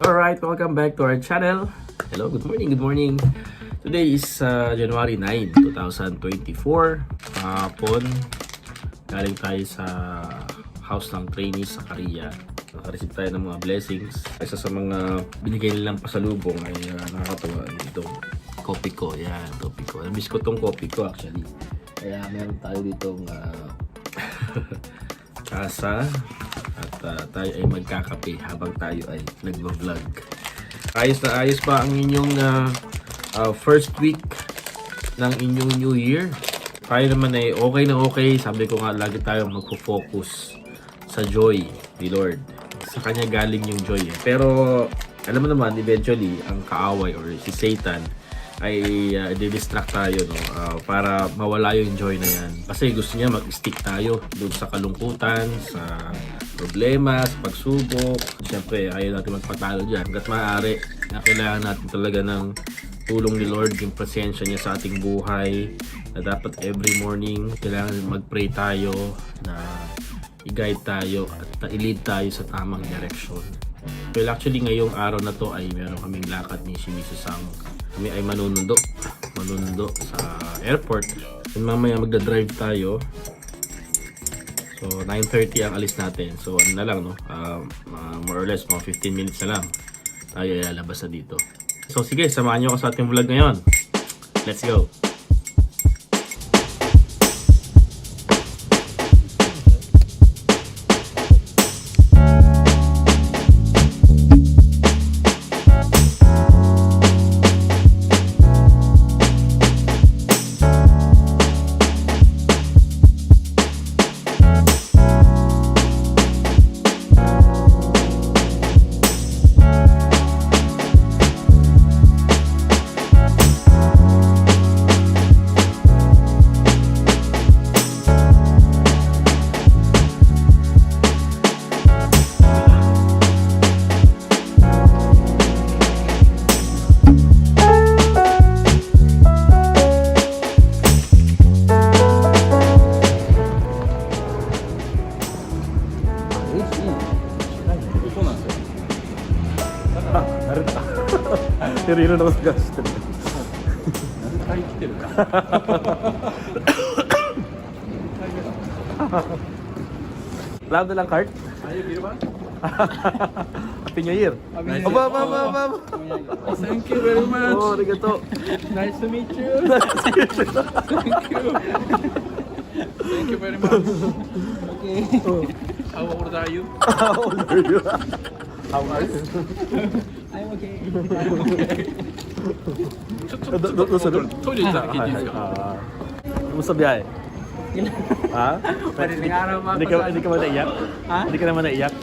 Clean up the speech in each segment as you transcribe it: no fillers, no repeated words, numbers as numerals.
Alright, welcome back to our channel. Hello, good morning. Today is January 9, 2024. Kahapon, galing tayo sa house ng trainees sa Korea. Nakareceive tayo ng mga blessings. Isa sa mga binigay nilang pasalubong ay nakakatawa itong coffee ko. Yan, coffee ko. Namiss ko tong coffee ko actually. Kaya meron tayo ditong kasa. At tayo ay magkakape habang tayo ay nagvo-vlog. Ayos na ayos pa ang inyong first week ng inyong New Year. Tayo naman ay okay na okay. Sabi ko nga lagi tayo magpo-focus sa joy ni Lord. Sa Kanya galing yung joy. Pero alam mo naman, eventually, ang kaaway or si Satan ay di-distract tayo, no? Para mawala yung joy na yan. Kasi gusto niya mag-stick tayo doon sa kalungkutan, sa problema, sa pagsubok. Siyempre, ayaw natin magpatalo dyan. Hanggat maaari, na kailangan natin talaga ng tulong ni Lord, yung presensya niya sa ating buhay. Na dapat every morning, kailangan mag-pray tayo, na i-guide tayo at na-lead tayo sa tamang direction. Well, actually, ngayong araw na to ay meron kaming lakad ni Shimizu-san. Kami ay manunundo sa airport. And mamaya magdadrive tayo. So 9:30 ang alis natin. So ano na lang, no? More or less mga 15 minutes na lang tayo lalabas na dito. So sige, samahan niyo ako sa ating vlog ngayon. Let's go. Pero naman sa gas. Lado lang cart? Happy New Year. Aba. Thank you very much. Oh, arigato. Nice to meet you. Thank you. Thank you very much. Okay. How old are you? How old are you? How are you? I'm okay. Toilet isa. Kumusta biyahe? Ha? Madaling araw mga Hindi ka ba naiyak? Ha? Hindi ka naman naiyak?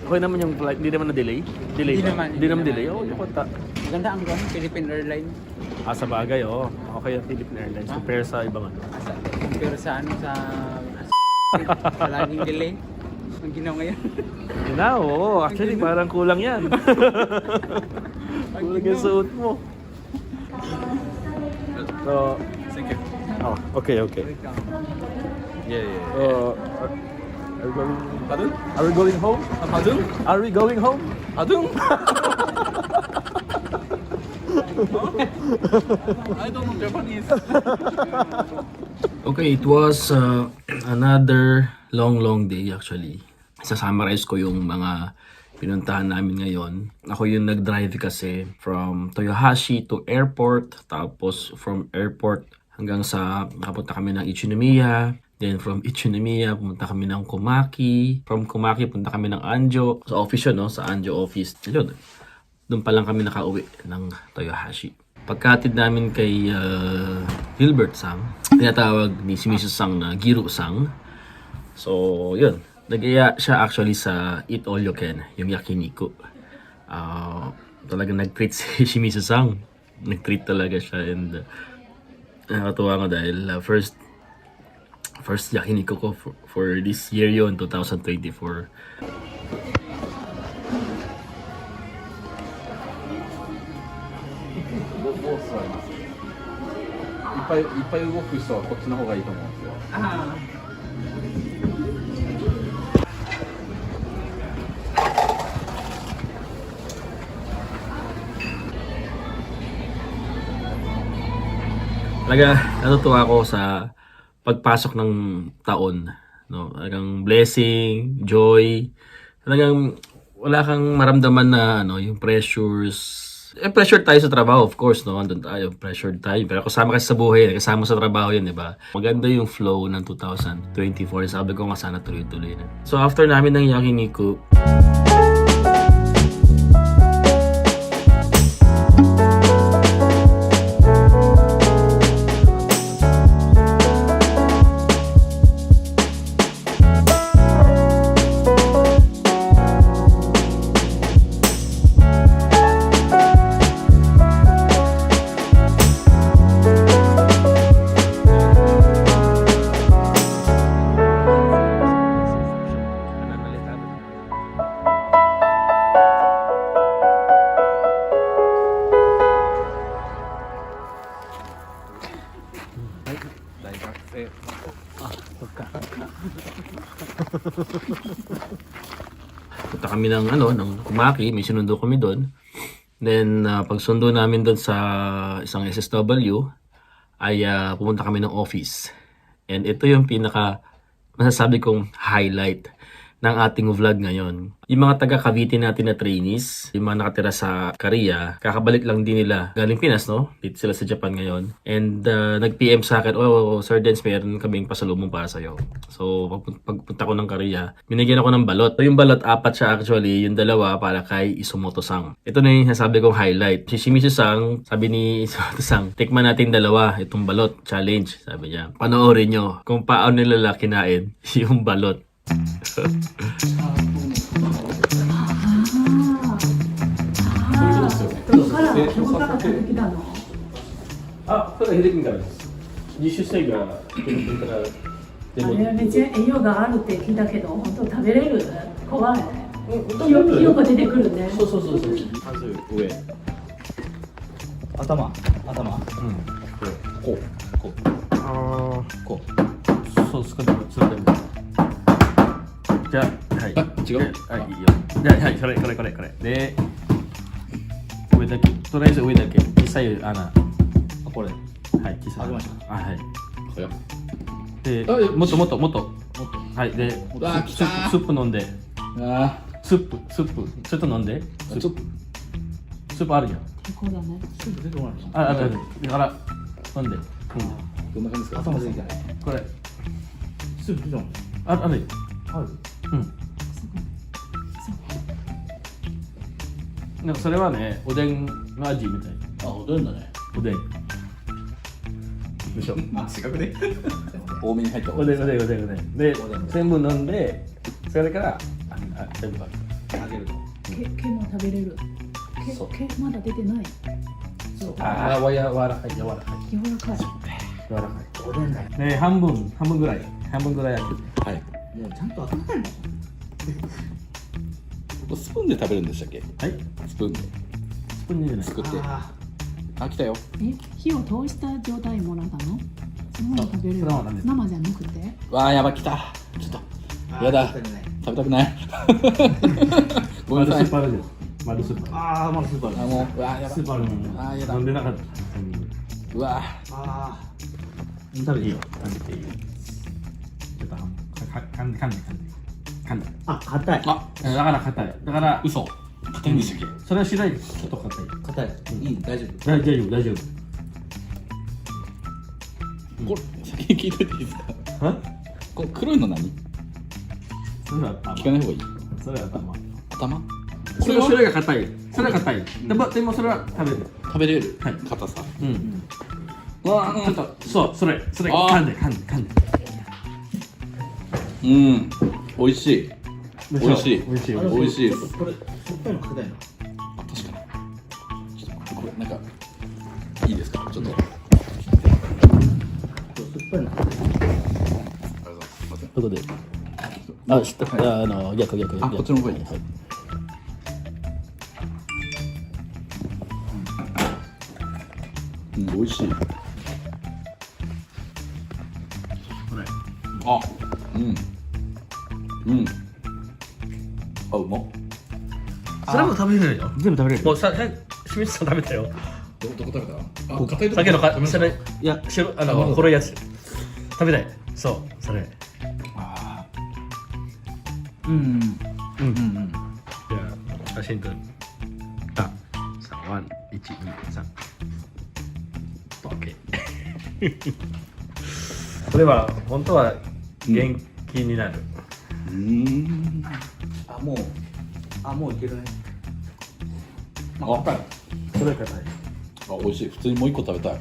Okay naman yung flight, hindi naman na-delay? Hindi naman delay? Oo, yung konta. Maganda ang gano'n, Philippine Airlines. Sa bagay, oo. Okay ang Philippine Airlines compare sa ibang ano. Pero sa ano, sa laging delay. Ang ginawa ngayon. Yun na, oo. Actually, parang kulang yan. Kulang yung suot mo. So, Thank you. oh, okay. Yeah. Are we going? Pardon? Are we going home? Pardon? Are we going home? Pardon? I don't know Japanese. Okay, it was another long day actually. Isa-summarize ko yung mga pinuntahan namin ngayon. Ako yung nag-drive kasi from Toyohashi to airport. Tapos from airport hanggang sa nakapunta kami ng Ichinomiya. Then from Ichinomiya, pumunta kami ng Komaki. From Komaki, punta kami ng Anjo. Sa office yun, no? Sa Anjo office. Yun. Doon pa lang kami nakauwi ng Toyohashi. Pagkatid namin kay Gilbert-sang, tinatawag ni Shimizu-sang na Giru-sang. So, yun. Nag-iya siya actually sa Eat All You Can, yung yakiniku. Talagang nag-treat si Shimizu-sang. Nag-treat talaga siya and nakatuwa ko dahil first yakiniku ko for this year yon 2024. いっぱい動く人はこっちの方がいいと思うんですよ。Ah. natutuwa ako sa pagpasok ng taon, no? Talagang blessing, joy. Talagang wala kang maramdaman na yung pressures. Pressure tayo sa trabaho, of course, no? Andun tayo, pressured tayo. Pero kasama kasi sa buhay, kasama sa trabaho yun, di ba? Maganda yung flow ng 2024. Sabi ko nga sana tuloy-tuloy na. So after namin ng Yakiniku, punta kami ng Kumaki, may sinundo kami doon. Then pagsundo namin doon sa isang SSW ay pumunta kami ng office. And ito yung pinaka masasabi kong highlight ng ating vlog ngayon. Yung mga taga Cavite natin na trainees, yung mga nakatira sa Korea, kakabalik lang din nila galing Pinas, no? Dito sila sa Japan ngayon. And nag-PM sa akin, Sir Dens, meron kaming pasalubong para sa'yo. So, pagpunta ko ng Korea, binigyan ako ng balot. So, yung balot, 4 siya actually, yung 2 para kay Isumoto-sang. Ito na yung sabi kong highlight. Si Shimizu-sang, sabi ni Isumoto-sang, tikman natin 2, itong balot, challenge, sabi niya. Panoorin nyo kung paano nila kinain yung balot.あれはめっちゃ栄養があるって聞いたけど、本当食べれる？怖いね。ひよこ出てくるね。そうそう。まず上。頭。こう。こそう、少なくじゃあ、はい。違うはい、いいよ。じゃあ、はい、これ。で、上だけ、とりあえず上だけ。小さい穴。う。これ。はい、小さい穴。開けましはい。これよ。で、あもっと。はい、で、うわ来たスープ飲んで。あスープ。ちょっと飲んで。あ。ちょっと。スープあるじゃん。結構だね。出てこない。ある。だから、飲んで。どんな感じですか。頭ついてない。これ。スープ出てない。あるよ。ある。なんかそれはね、おでんの味みたい。あ、おでんだね。おでん。でしょ。あ、違くね。多めに入った。おでん。でおでん、全部飲んで、それから、全部あげると。毛も食べれる。そう毛まだ出てない。そう。柔らかい。柔らかい。柔らかい。おでんだよ。で、半分ぐらい焼く。はい。もうちゃんと温かいの。スプーンで食べるんでしたっけ？はい。スプーンでスプーンじゃない。作って。あ、来たよ。火を通した状態もらったの？そのまま食べれる。そのままなんです生じゃなくて？わあ、やば、来た。ちょっと。やだ。食べたくない。ごめんなさい。スープあるじゃん。丸スープ。ああ、まだスープある。あ、もう、うわあ、やば。スープあるの。あーやだ飲んでなかった。うわあ食べていいよ。食べていいよ。ちょっと噛んで。あ、硬い。あ、だから硬い。だから、嘘。硬いんでしたっそれは白い。ちょっと硬い。硬い。いい、大丈夫。大丈夫。け？これ、先に聞いといていいですか？はこの黒いの何？それは頭。聞かない方がいい。それは頭。頭？それは白いが硬い。それは硬い。でもそれは食べる。食べれる。はい硬さ。うん。わあ、ちょっと、そう、それあ噛んで。うん。美味しい。美味しい。美味しい。美味しいです。これ、しょっぱいの硬いな。あ、確かに。ちょっとこれなんかいいですか？ちょっと。これしょっぱいの硬い。どこであ、知った。逆。あ、こっちの方がいい。うん、美味しい。あ、あ、うまっ。それも食べれるよ。全部食べれる。もう清水さん食べたよ。どこ食べた？あ、硬いとこさっきのか、それ、いいや、白、うん黒いやつ。食べたい。そう、それ。あーうんうんうんうん。じゃあ、写真撮る。あ、3、1、2、3。OK。これは、本当は元気になる。もういけるね。あ、それ硬い。あ、美味しい。普通にもう一個食べたい。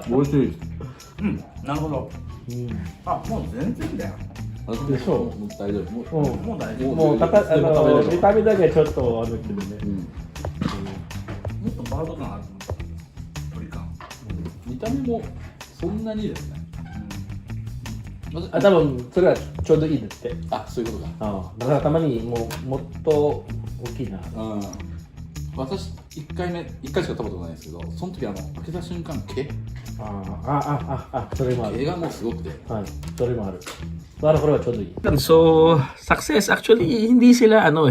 美味しい。なるほど。あ、もう全然だよ。でしょもう大丈夫。もうもう大丈夫。もう見た目だけちょっとけどね。うん。もっとバード感あると思った。鳥感。見た目もそんなにですね。あ、多分それはちょうどいいですって。あ、そういうことか。だからたまにもっと大きいな。うん。私1回しか食べたことないんですけど、その時開けた瞬間毛それもある。毛がもうすごくて。はい、それもある。Para koちょうどいい. So, success actually hindi sila alam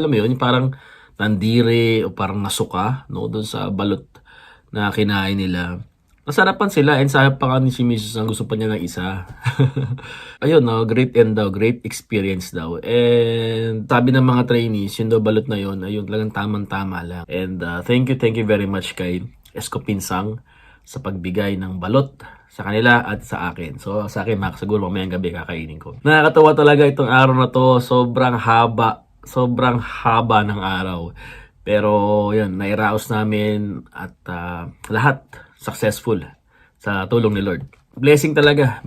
mo yun, parang nandiri o parang nasuka no doon sa balot na kinain nila. Nasarapan sila and sabi pa nga ni si Mrs. ang gusto pa niya ng isa. Ayun no, great experience daw. And sabi ng mga trainees, yung daw balot na yun, ayun talagang tamang-tama lang. And thank you very much kay Esko Pinsang sa pagbigay ng balot sa kanila at sa akin. So sa akin, siguro mamayang gabi kakainin ko. Nakakatawa talaga itong araw na to. Sobrang haba ng araw. Pero yun, nairaos namin at lahat successful sa tulong ni Lord. Blessing talaga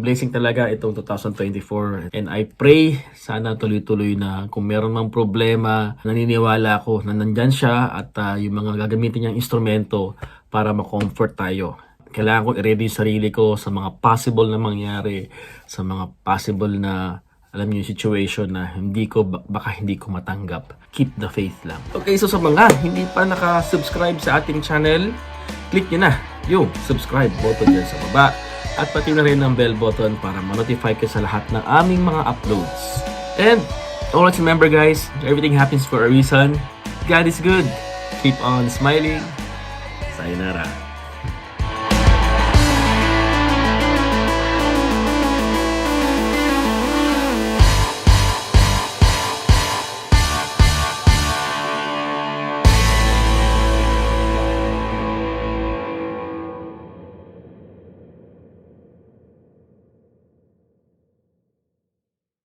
itong 2024. And I pray sana tuloy-tuloy na kung meron mang problema, naniniwala ako na nandyan siya at yung mga gagamitin niyang instrumento para ma-comfort tayo. Kailangan ko i-ready yung sarili ko sa mga possible na mangyari, sa mga possible na, alam niyo, situation na baka hindi ko matanggap. Keep the faith lang. Okay, so sa mga hindi pa naka-subscribe sa ating channel, click nyo na yung subscribe button dyan sa baba. At pati na rin ang bell button para ma-notify kayo sa lahat ng aming mga uploads. And always remember guys, everything happens for a reason. God is good. Keep on smiling. Sayonara.